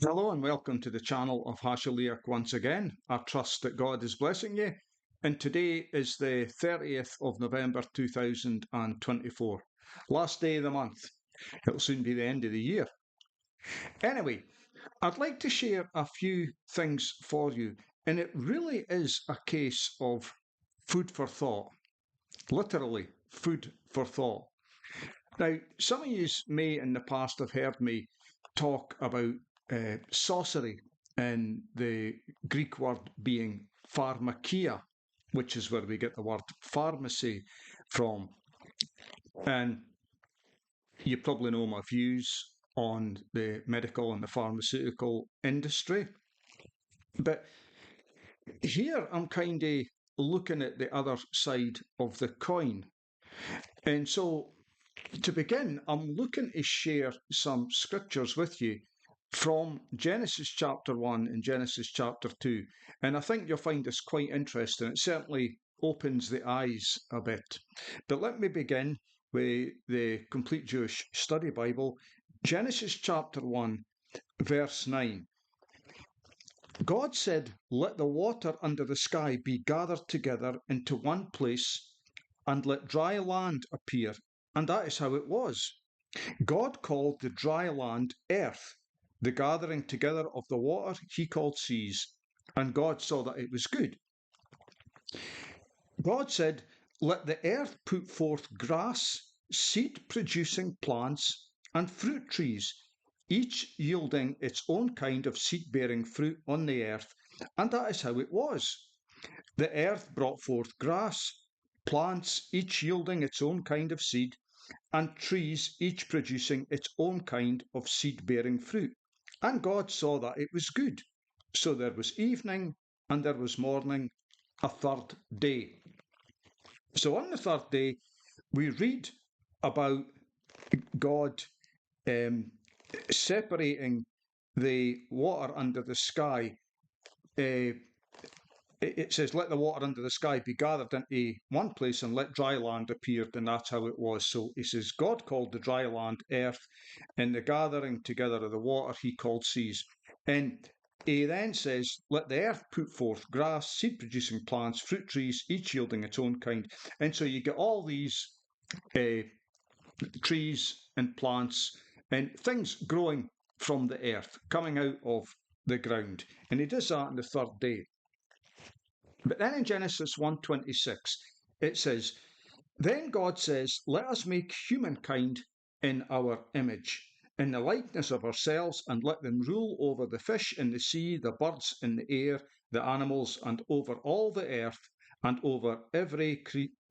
Hello and welcome to the channel of Hashaliach once again. I trust that God is blessing you. And today is the 30th of November 2024. Last day of the month. It'll soon be the end of the year. Anyway, I'd like to share a few things for you. And it really is a case of food for thought. Literally, food for thought. Now, some of you may in the past have heard me talk about sorcery and the Greek word being pharmakia, which is where we get the word pharmacy from. And you probably know my views on the medical and the pharmaceutical industry. But here I'm kind of looking at the other side of the coin. And so to begin, I'm looking to share some scriptures with you from Genesis chapter 1 and Genesis chapter 2. And I think you'll find this quite interesting. It certainly opens the eyes a bit. But let me begin with the Complete Jewish Study Bible, Genesis chapter 1, verse 9. God said, "Let the water under the sky be gathered together into one place, and let dry land appear." And that is how it was. God called the dry land earth. The gathering together of the water he called seas. And God saw that it was good. God said, "Let the earth put forth grass, seed-producing plants, and fruit trees, each yielding its own kind of seed-bearing fruit on the earth." And that is how it was. The earth brought forth grass, plants, each yielding its own kind of seed, and trees, each producing its own kind of seed-bearing fruit. And God saw that it was good. So there was evening, and there was morning, a third day. So on the third day, we read about God separating the water under the sky. It says, "Let the water under the sky be gathered into one place, and let dry land appear." And that's how it was. So he says, God called the dry land earth, and the gathering together of the water he called seas. And he then says, "Let the earth put forth grass, seed-producing plants, fruit trees, each yielding its own kind." And so you get all these trees and plants and things growing from the earth, coming out of the ground. And he does that on the third day. But then in Genesis 1:26, it says, "Then God says, let us make humankind in our image, in the likeness of ourselves, and let them rule over the fish in the sea, the birds in the air, the animals, and over all the earth, and over every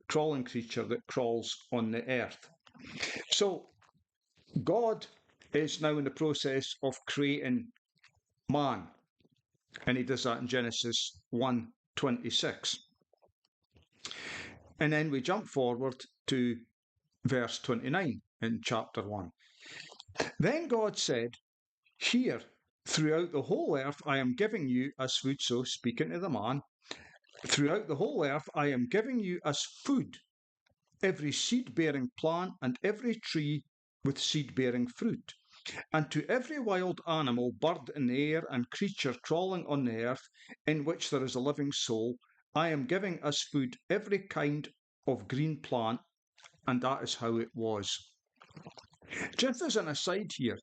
crawling creature that crawls on the earth." So God is now in the process of creating man, and he does that in Genesis 1:26. And then we jump forward to verse 29 in chapter 1. "Then God said, Here, throughout the whole earth, I am giving you as food." So speaking to the man, "Throughout the whole earth, I am giving you as food every seed-bearing plant and every tree with seed-bearing fruit. And to every wild animal, bird in the air, and creature crawling on the earth, in which there is a living soul, I am giving as food every kind of green plant." And that is how it was. Just as an aside here,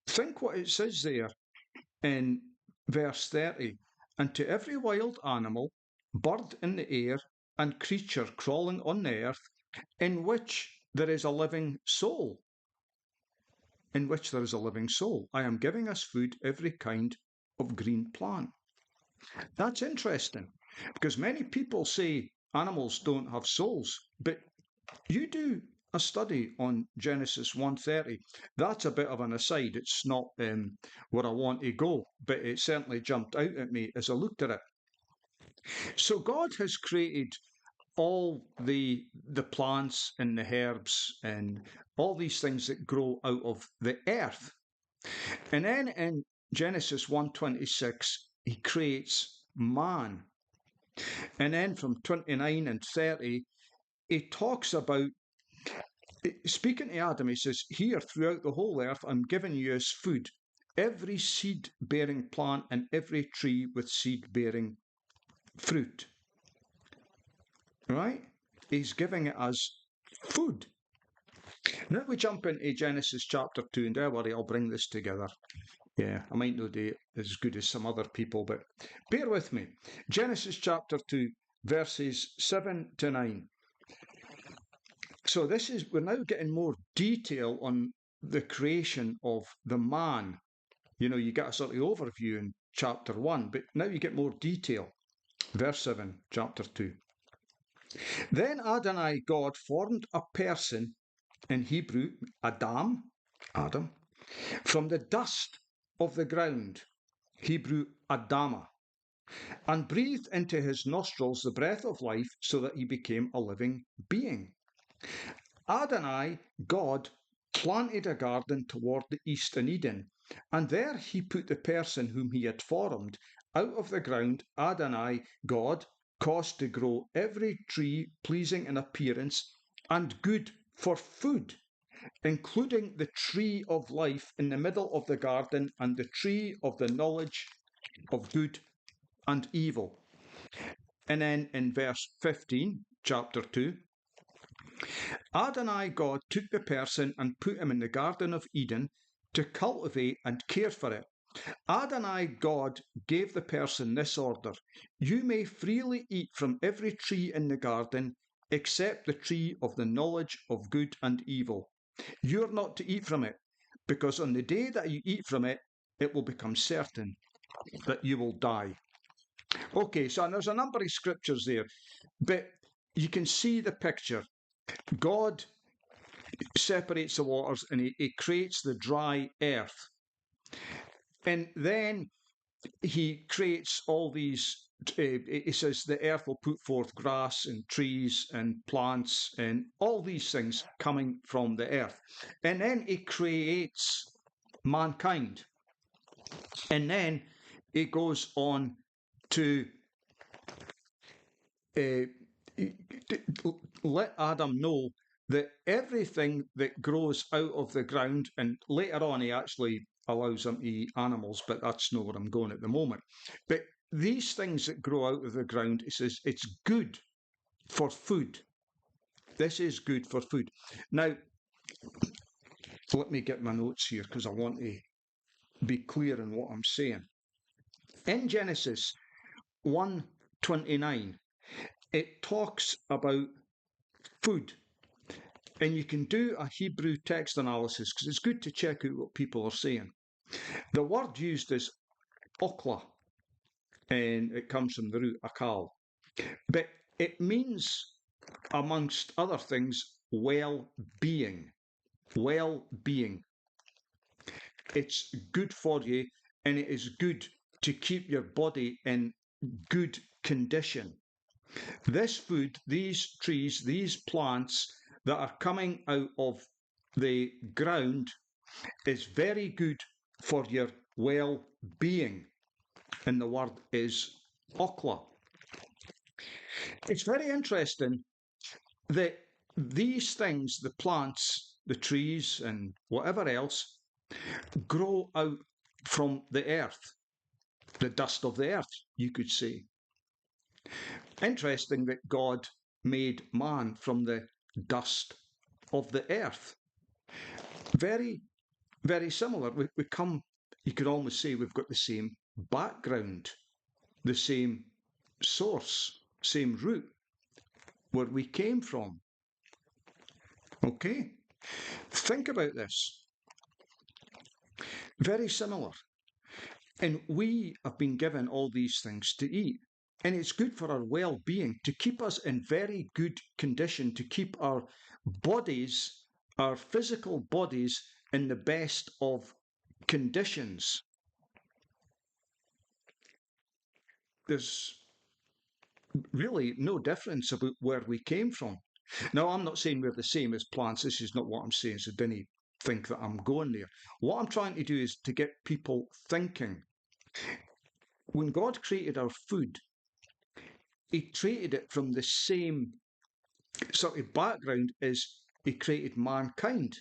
think what it says there in verse 30. "And to every wild animal, bird in the air, and creature crawling on the earth, in which there is a living soul. In which there is a living soul. I am giving us food every kind of green plant." That's interesting, because many people say animals don't have souls, but you do a study on Genesis 1:30. That's a bit of an aside. It's not where I want to go, but it certainly jumped out at me as I looked at it. So God has created all the plants and the herbs and all these things that grow out of the earth. And then in Genesis 1:26, he creates man. And then from 29 and 30, he talks about, speaking to Adam, he says, "Here throughout the whole earth, I'm giving you as food every seed-bearing plant and every tree with seed-bearing fruit. Right? He's giving it as food. Now we jump into Genesis chapter 2, and don't worry, I'll bring this together. Yeah, I might not do it as good as some other people, but bear with me. Genesis chapter 2, verses 7 to 9. So we're now getting more detail on the creation of the man. You get a sort of overview in chapter 1, but now you get more detail. Verse 7, chapter 2. Then Adonai God formed a person, in Hebrew, Adam, from the dust of the ground, Hebrew, Adamah, and breathed into his nostrils the breath of life so that he became a living being. Adonai, God, planted a garden toward the east in Eden, and there he put the person whom he had formed. Out of the ground, Adonai, God, caused to grow every tree pleasing in appearance and good for food, including the tree of life in the middle of the garden and the tree of the knowledge of good and evil. And then in verse 15, chapter 2, Adonai God took the person and put him in the Garden of Eden to cultivate and care for it. Adonai God gave the person this order: you may freely eat from every tree in the garden except the tree of the knowledge of good and evil. You are not to eat from it, because on the day that you eat from it, it will become certain that you will die. Okay, so there's a number of scriptures there, but you can see the picture. God separates the waters and he creates the dry earth. And then he creates all these, he says the earth will put forth grass and trees and plants and all these things coming from the earth. And then he creates mankind. And then he goes on to let Adam know that everything that grows out of the ground, and later on he actually allows them to eat animals, but that's not where I'm going at the moment. But these things that grow out of the ground, he says, it's good for food. This is good for food. Now, let me get my notes here because I want to be clear in what I'm saying. In Genesis 1:29, it talks about food. And you can do a Hebrew text analysis because it's good to check out what people are saying. The word used is okla, and it comes from the root akal. But it means, amongst other things, well-being. Well-being. It's good for you, and it is good to keep your body in good condition. This food, these trees, these plants that are coming out of the ground is very good for your well-being. And the word is okla. It's very interesting that these things, the plants, the trees, and whatever else, grow out from the earth, the dust of the earth, you could say. Interesting that God made man from the dust of the earth. Very, very similar. We come, you could almost say we've got the same background, the same source, same root, where we came from. Okay? Think about this. Very similar. And we have been given all these things to eat. And it's good for our well-being, to keep us in very good condition, to keep our bodies, our physical bodies, in the best of conditions. There's really no difference about where we came from. Now, I'm not saying we're the same as plants. This is not what I'm saying, so don't think that I'm going there. What I'm trying to do is to get people thinking. When God created our food, he created it from the same sort of background as he created mankind.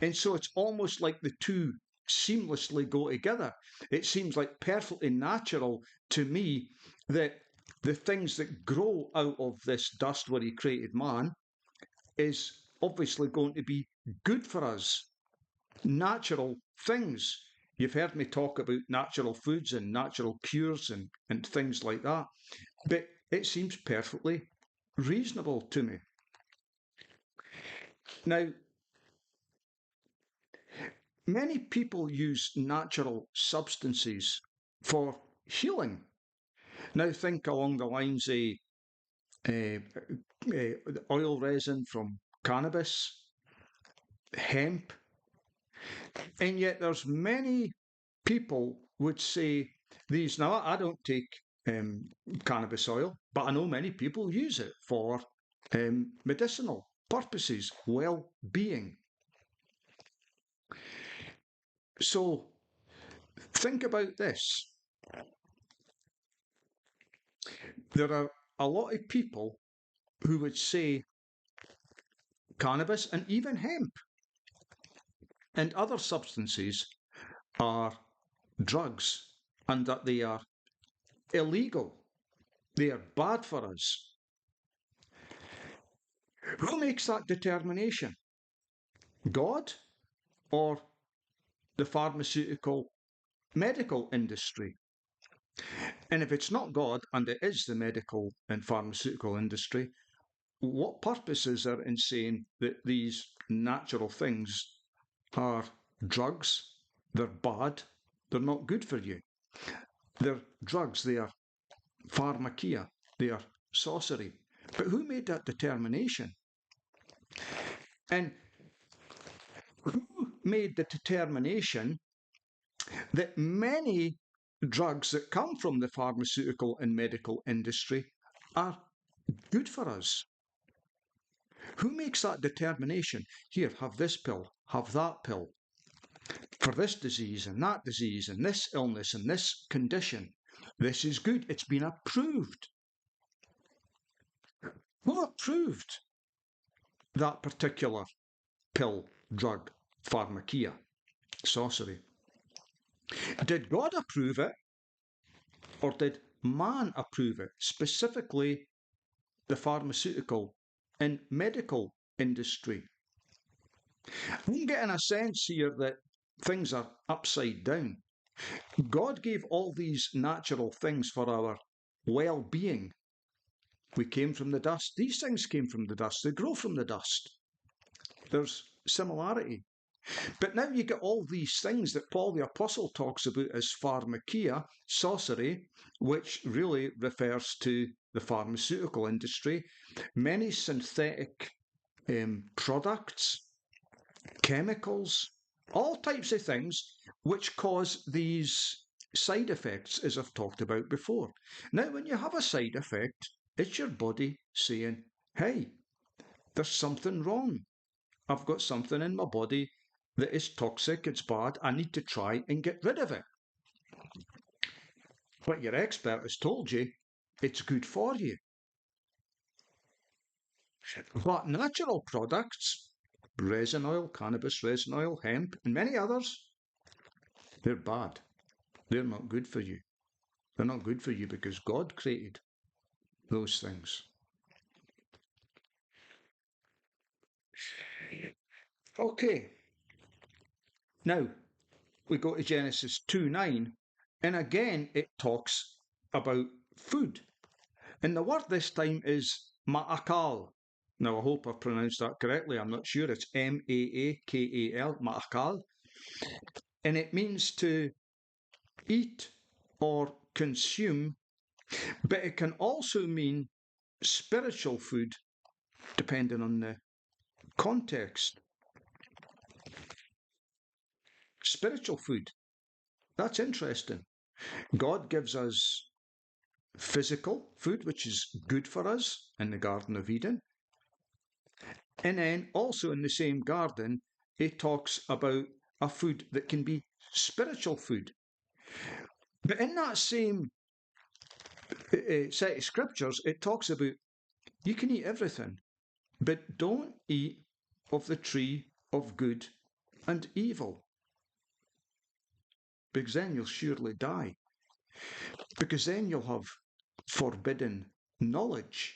And so it's almost like the two seamlessly go together. It seems like perfectly natural to me that the things that grow out of this dust where he created man is obviously going to be good for us. Natural things. You've heard me talk about natural foods and natural cures and things like that. But it seems perfectly reasonable to me. Now, many people use natural substances for healing. Now, think along the lines of oil resin from cannabis, hemp, and yet there's many people would say these. Now, I don't take cannabis oil, but I know many people use it for medicinal purposes, well-being. So think about this. There are a lot of people who would say cannabis and even hemp and other substances are drugs and that they are illegal. They are bad for us. Who makes that determination? God or the pharmaceutical medical industry? And if it's not God and it is the medical and pharmaceutical industry, what purpose is there in saying that these natural things are drugs? They're bad. They're not good for you. They're drugs. They are pharmakia. They are sorcery. But who made that determination? And who made the determination that many drugs that come from the pharmaceutical and medical industry are good for us? Who makes that determination? Here, have this pill, have that pill, for this disease and that disease and this illness and this condition. This is good. It's been approved. Who approved that particular pill, drug, pharmakia, sorcery? Did God approve it, or did man approve it, specifically the pharmaceutical and medical industry? I'm getting a sense here that things are upside down. God gave all these natural things for our well-being. We came from the dust. These things came from the dust. They grow from the dust. There's similarity. But now you get all these things that Paul the Apostle talks about as pharmakia, sorcery, which really refers to the pharmaceutical industry. Many synthetic products, chemicals, all types of things which cause these side effects, as I've talked about before. Now, when you have a side effect, it's your body saying, hey, there's something wrong. I've got something in my body that is toxic, it's bad, I need to try and get rid of it. But your expert has told you it's good for you. But natural products, resin oil, cannabis resin oil, hemp, and many others, they're bad. They're not good for you. They're not good for you because God created those things. Okay. Now, we go to Genesis 2:9, and again it talks about food. And the word this time is ma'akal. Now, I hope I've pronounced that correctly. I'm not sure. It's M-A-A-K-A-L, ma'akal. And it means to eat or consume, but it can also mean spiritual food, depending on the context. Spiritual food. That's interesting. God gives us physical food, which is good for us in the Garden of Eden. And then also in the same garden, it talks about a food that can be spiritual food. But in that same set of scriptures, it talks about you can eat everything, but don't eat of the tree of good and evil. because then you'll surely die. Because then you'll have forbidden knowledge.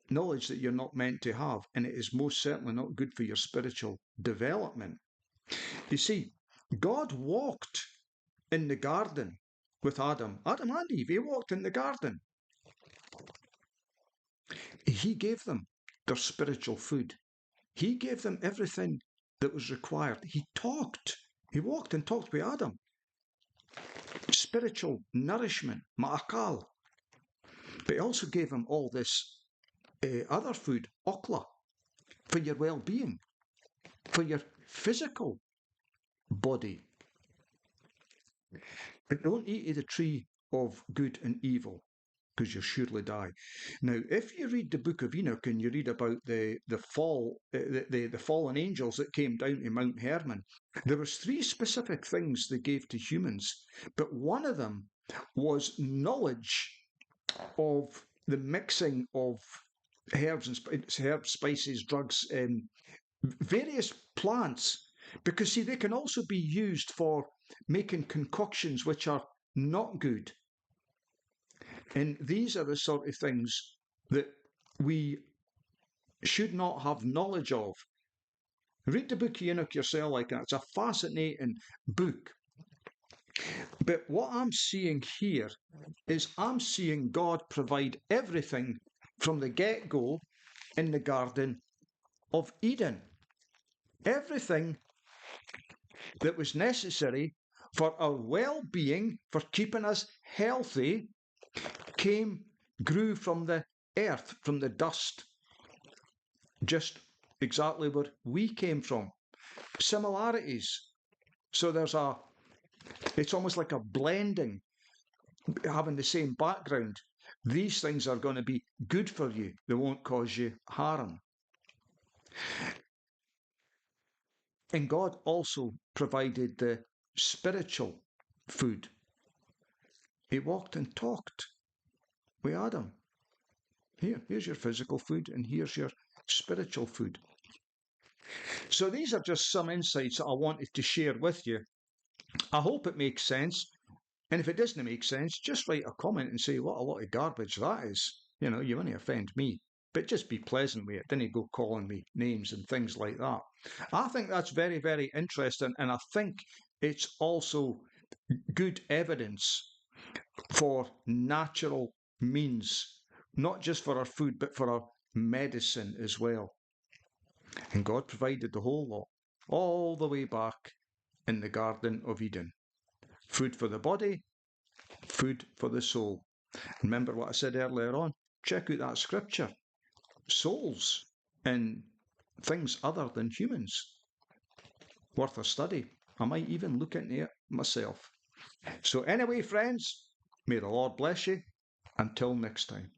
Knowledge that you're not meant to have, and it is most certainly not good for your spiritual development. You see, God walked in the garden with Adam and Eve. He walked in the garden. He gave them their spiritual food. He gave them everything that was required. He talked. He walked and talked with Adam. Spiritual nourishment, ma'akal. But he also gave them all this other food, okla, for your well-being, for your physical body. But don't eat of the tree of good and evil, because you'll surely die. Now, if you read the book of Enoch and you read about the fallen angels that came down to Mount Hermon, there was 3 specific things they gave to humans, but one of them was knowledge of the mixing of herbs, spices, drugs, various plants, because see, they can also be used for making concoctions which are not good. And these are the sort of things that we should not have knowledge of. Read the book of Enoch yourself like that. It's a fascinating book. But what I'm seeing here is I'm seeing God provide everything from the get-go in the Garden of Eden. Everything that was necessary for our well-being, for keeping us healthy, grew from the earth, from the dust, just exactly where we came from. Similarities. So it's almost like a blending, having the same background. These things are going to be good for you. They won't cause you harm. And God also provided the spiritual food. He walked and talked with Adam. Here's your physical food, and here's your spiritual food. So these are just some insights that I wanted to share with you. I hope it makes sense. And if it doesn't make sense, just write a comment and say, what a lot of garbage that is. You know, you want to offend me. But just be pleasant with it. Didn't go calling me names and things like that. I think that's very, very interesting. And I think it's also good evidence for natural means, not just for our food, but for our medicine as well. And God provided the whole lot, all the way back in the Garden of Eden. Food for the body, food for the soul. Remember what I said earlier on? Check out that scripture. Souls and things other than humans. Worth a study. I might even look into it myself. So anyway, friends, may the Lord bless you. Until next time.